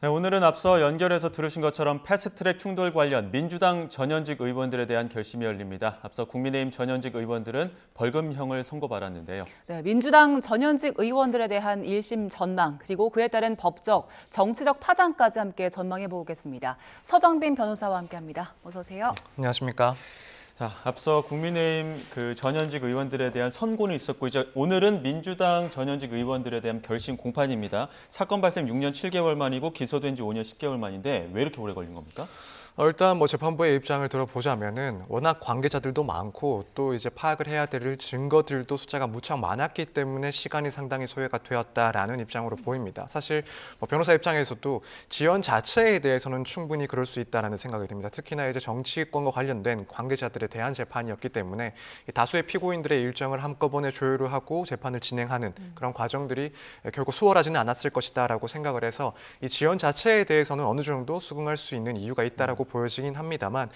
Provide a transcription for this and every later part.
네, 오늘은 앞서 연결해서 들으신 것처럼 패스트트랙 충돌 관련 민주당 전현직 의원들에 대한 결심이 열립니다. 앞서 국민의힘 전현직 의원들은 벌금형을 선고받았는데요. 네, 민주당 전현직 의원들에 대한 1심 전망, 그리고 그에 따른 법적, 정치적 파장까지 함께 전망해 보겠습니다. 서정빈 변호사와 함께합니다. 어서 오세요. 안녕하십니까? 자, 앞서 국민의힘 전현직 의원들에 대한 선고는 있었고 이제 오늘은 민주당 전현직 의원들에 대한 결심 공판입니다. 사건 발생 6년 7개월 만이고 기소된 지 5년 10개월 만인데 왜 이렇게 오래 걸린 겁니까? 일단 재판부의 입장을 들어보자면은 워낙 관계자들도 많고 또 이제 파악을 해야 될 증거들도 숫자가 무척 많았기 때문에 시간이 상당히 소요가 되었다라는 입장으로 보입니다. 사실 변호사 입장에서도 지연 자체에 대해서는 충분히 그럴 수 있다라는 생각이 듭니다. 특히나 이제 정치권과 관련된 관계자들에 대한 재판이었기 때문에 다수의 피고인들의 일정을 한꺼번에 조율을 하고 재판을 진행하는 그런 과정들이 결국 수월하지는 않았을 것이다라고 생각을 해서 이 지연 자체에 대해서는 어느 정도 수긍할 수 있는 이유가 있다라고 보여지긴 합니다만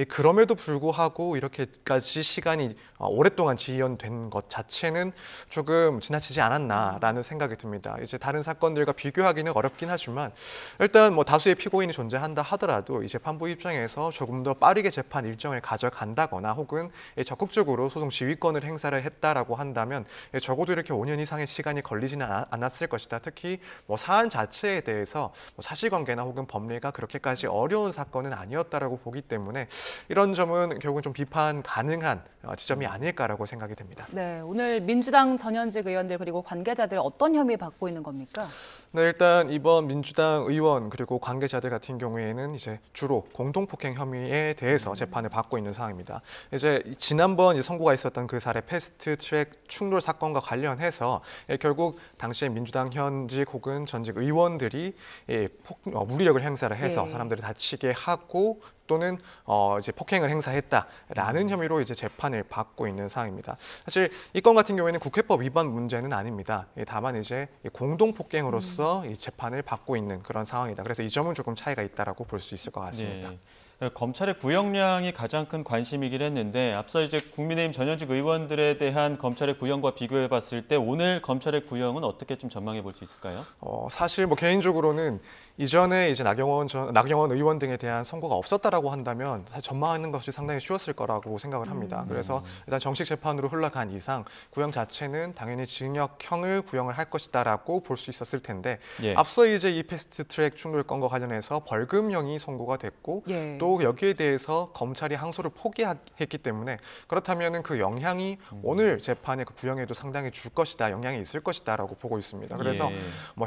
그럼에도 불구하고 이렇게까지 시간이 오랫동안 지연된 것 자체는 조금 지나치지 않았나라는 생각이 듭니다. 이제 다른 사건들과 비교하기는 어렵긴 하지만 일단 다수의 피고인이 존재한다 하더라도 이 재판부 입장에서 조금 더 빠르게 재판 일정을 가져간다거나 혹은 적극적으로 소송 지휘권을 행사를 했다라고 한다면 적어도 이렇게 5년 이상의 시간이 걸리지는 않았을 것이다. 특히 사안 자체에 대해서 사실관계나 혹은 법리가 그렇게까지 어려운 사건은 아니었다라고 보기 때문에 이런 점은 결국은 좀 비판 가능한 지점이 아닐까라고 생각이 됩니다. 네, 오늘 민주당 전현직 의원들 그리고 관계자들 어떤 혐의 받고 있는 겁니까? 네, 일단 이번 민주당 의원 그리고 관계자들 같은 경우에는 이제 주로 공동폭행 혐의에 대해서 재판을 받고 있는 상황입니다. 이제 지난번 선고가 있었던 그 사례 패스트트랙 충돌 사건과 관련해서 결국 당시에 민주당 현직 혹은 전직 의원들이 무리력을 행사를 해서 사람들을 다치게 하고 또는 이제 폭행을 행사했다라는 혐의로 이제 재판을 받고 있는 상황입니다. 사실 이 건 같은 경우에는 국회법 위반 문제는 아닙니다. 다만 이제 공동 폭행으로서 이 재판을 받고 있는 그런 상황이다. 그래서 이 점은 조금 차이가 있다라고 볼 수 있을 것 같습니다. 네. 검찰의 구형량이 가장 큰 관심이긴 했는데 앞서 이제 국민의힘 전현직 의원들에 대한 검찰의 구형과 비교해 봤을 때 오늘 검찰의 구형은 어떻게 좀 전망해 볼 수 있을까요? 사실 개인적으로는 이전에 이제 나경원 의원 등에 대한 선고가 없었다라고 한다면 사실 전망하는 것이 상당히 쉬웠을 거라고 생각을 합니다. 그래서 일단 정식 재판으로 흘러간 이상 구형 자체는 당연히 징역형을 구형을 할 것이다라고 볼 수 있었을 텐데 앞서 이제 이 패스트트랙 충돌 건과 관련해서 벌금형이 선고가 됐고 또 여기에 대해서 검찰이 항소를 포기했기 때문에 그렇다면은 그 영향이 오늘 재판의 그 구형에도 상당히 줄 것이다, 영향이 있을 것이다라고 보고 있습니다. 그래서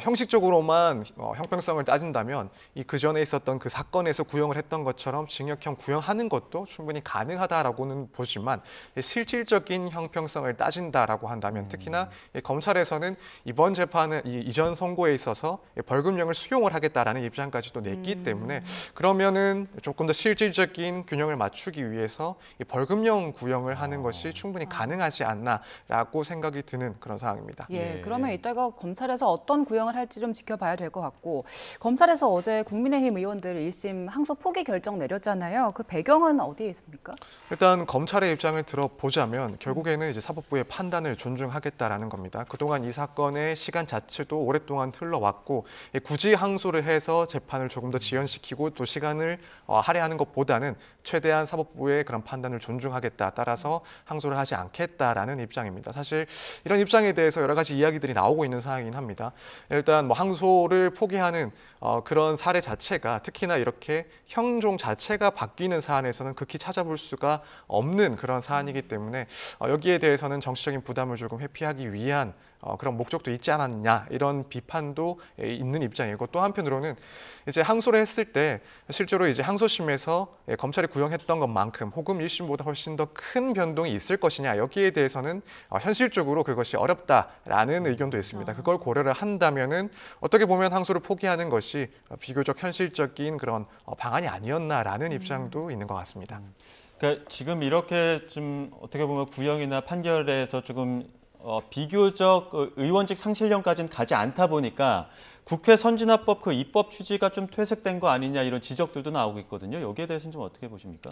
형식적으로만 형평성을 따진다면 이 그전에 있었던 그 사건에서 구형을 했던 것처럼 징역형 구형하는 것도 충분히 가능하다라고는 보지만 실질적인 형평성을 따진다라고 한다면 특히나 검찰에서는 이번 재판은 이전 선고에 있어서 벌금형을 수용을 하겠다라는 입장까지도 냈기 때문에 그러면은 조금 더 실질적인 균형을 맞추기 위해서 이 벌금형 구형을 하는 것이 충분히 가능하지 않나라고 생각이 드는 그런 상황입니다. 그러면 이따가 검찰에서 어떤 구형을 할지 좀 지켜봐야 될 것 같고 검찰에서 어제 국민의힘 의원들 1심 항소 포기 결정 내렸잖아요. 그 배경은 어디에 있습니까? 일단 검찰의 입장을 들어보자면 결국에는 이제 사법부의 판단을 존중하겠다라는 겁니다. 그동안 이 사건의 시간 자체도 오랫동안 흘러왔고 굳이 항소를 해서 재판을 조금 더 지연시키고 또 시간을 할애하는 것보다는 최대한 사법부의 그런 판단을 존중하겠다. 따라서 항소를 하지 않겠다라는 입장입니다. 사실 이런 입장에 대해서 여러 가지 이야기들이 나오고 있는 상황이긴 합니다. 일단 항소를 포기하는 그런 사례 자체가 특히나 이렇게 형종 자체가 바뀌는 사안에서는 극히 찾아볼 수가 없는 그런 사안이기 때문에 여기에 대해서는 정치적인 부담을 조금 회피하기 위한 그런 목적도 있지 않았냐 이런 비판도 있는 입장이고 또 한편으로는 이제 항소를 했을 때 실제로 이제 항소심에서 검찰이 구형했던 것만큼 혹은 1심보다 훨씬 더 큰 변동이 있을 것이냐 여기에 대해서는 현실적으로 그것이 어렵다라는 의견도 있습니다. 그걸 고려를 한다면은 어떻게 보면 항소를 포기하는 것이 비교적 현실적인 그런 방안이 아니었나라는 입장도 있는 것 같습니다. 그러니까 지금 이렇게 좀 어떻게 보면 구형이나 판결에서 조금 비교적 의원직 상실령까지는 가지 않다 보니까 국회 선진화법 그 입법 취지가 좀 퇴색된 거 아니냐 이런 지적들도 나오고 있거든요. 여기에 대해서는 좀 어떻게 보십니까?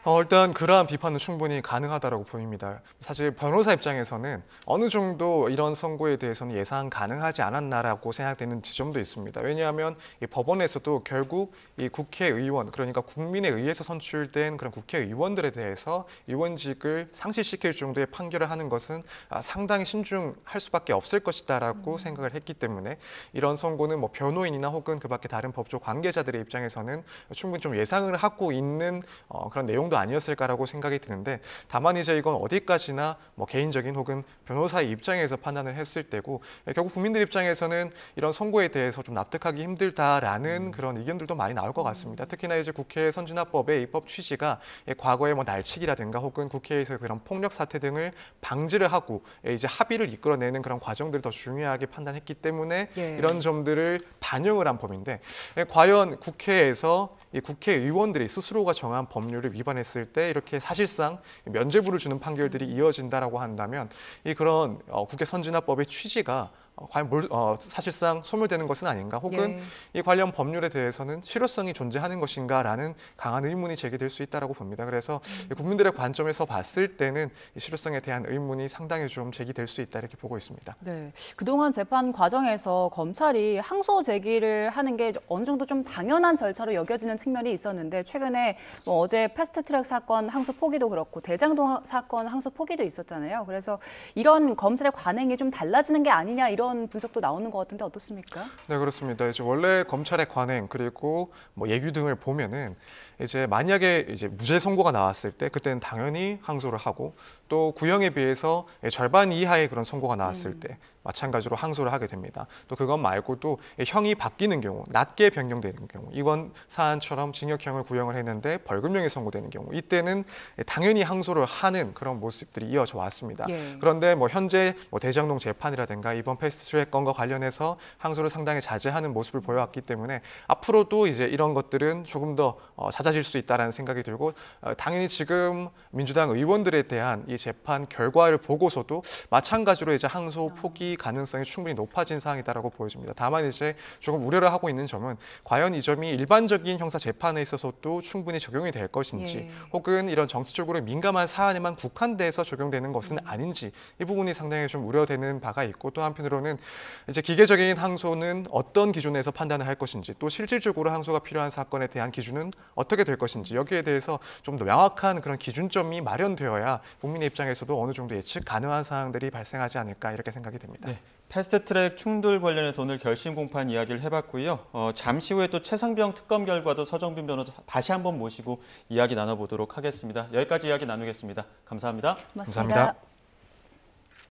일단 그러한 비판은 충분히 가능하다고 보입니다. 사실 변호사 입장에서는 어느 정도 이런 선고에 대해서는 예상 가능하지 않았나라고 생각되는 지점도 있습니다. 왜냐하면 이 법원에서도 결국 이 국회의원, 그러니까 국민에 의해서 선출된 그런 국회의원들에 대해서 의원직을 상실시킬 정도의 판결을 하는 것은 상당히 신중할 수밖에 없을 것이다라고 생각을 했기 때문에 이런 선고는 뭐 변호인이나 혹은 그 밖에 다른 법조 관계자들의 입장에서는 충분히 좀 예상을 하고 있는 그런 내용도 아니었을까라고 생각이 드는데, 다만 이제 이건 어디까지나 뭐 개인적인 혹은 변호사의 입장에서 판단을 했을 때고, 결국 국민들 입장에서는 이런 선고에 대해서 좀 납득하기 힘들다라는 그런 의견들도 많이 나올 것 같습니다. 특히나 이제 국회 선진화법의 입법 취지가 과거의 뭐 날치기라든가 혹은 국회에서 그런 폭력 사태 등을 방지를 하고 이제 합의를 이끌어내는 그런 과정들을 더 중요하게 판단했기 때문에 예. 이런 점들을 반영을 한 법인데, 과연 국회에서 이 국회의원들이 스스로가 정한 법률을 위반했을 때 이렇게 사실상 면죄부를 주는 판결들이 이어진다라고 한다면 이 그런 국회 선진화법의 취지가 과연 사실상 소멸되는 것은 아닌가, 혹은 예. 이 관련 법률에 대해서는 실효성이 존재하는 것인가라는 강한 의문이 제기될 수 있다고 봅니다. 그래서 국민들의 관점에서 봤을 때는 이 실효성에 대한 의문이 상당히 좀 제기될 수 있다 이렇게 보고 있습니다. 네, 그동안 재판 과정에서 검찰이 항소 제기를 하는 게 어느 정도 좀 당연한 절차로 여겨지는 측면이 있었는데, 최근에 뭐 어제 패스트트랙 사건 항소 포기도 그렇고 대장동 사건 항소 포기도 있었잖아요. 그래서 이런 검찰의 관행이 좀 달라지는 게 아니냐, 이런 분석도 나오는 것 같은데 어떻습니까? 네, 그렇습니다. 이제 원래 검찰의 관행 그리고 뭐 예규 등을 보면은 이제 만약에 이제 무죄 선고가 나왔을 때 그때는 당연히 항소를 하고, 또 구형에 비해서 절반 이하의 그런 선고가 나왔을 때 마찬가지로 항소를 하게 됩니다. 또 그것 말고도 형이 바뀌는 경우, 낮게 변경되는 경우, 이번 사안처럼 징역형을 구형을 했는데 벌금형이 선고되는 경우, 이때는 당연히 항소를 하는 그런 모습들이 이어져 왔습니다. 예. 그런데 뭐 현재 뭐 대장동 재판이라든가 이번 패스트트랙 건과 관련해서 항소를 상당히 자제하는 모습을 보여왔기 때문에 앞으로도 이제 이런 것들은 조금 더 잦아질 수 있다라는 생각이 들고, 당연히 지금 민주당 의원들에 대한 이 재판 결과를 보고서도 마찬가지로 이제 항소 포기 가능성이 충분히 높아진 상황이다라고 보여집니다. 다만 이제 조금 우려를 하고 있는 점은 과연 이 점이 일반적인 형사 재판에 있어서도 충분히 적용이 될 것인지, 예. 혹은 이런 정치적으로 민감한 사안에만 국한돼서 적용되는 것은 아닌지, 이 부분이 상당히 좀 우려되는 바가 있고, 또 한편으로는 이제 기계적인 항소는 어떤 기준에서 판단을 할 것인지, 또 실질적으로 항소가 필요한 사건에 대한 기준은 어떻게 될 것인지, 여기에 대해서 좀 더 명확한 그런 기준점이 마련되어야 국민의 입장에서도 어느 정도 예측 가능한 사항들이 발생하지 않을까 이렇게 생각이 됩니다. 네, 패스트트랙 충돌 관련해서 오늘 결심 공판 이야기를 해봤고요. 잠시 후에 또 최상병 특검 결과도 서정빈 변호사 다시 한번 모시고 이야기 나눠보도록 하겠습니다. 여기까지 이야기 나누겠습니다. 감사합니다. 고맙습니다. 감사합니다.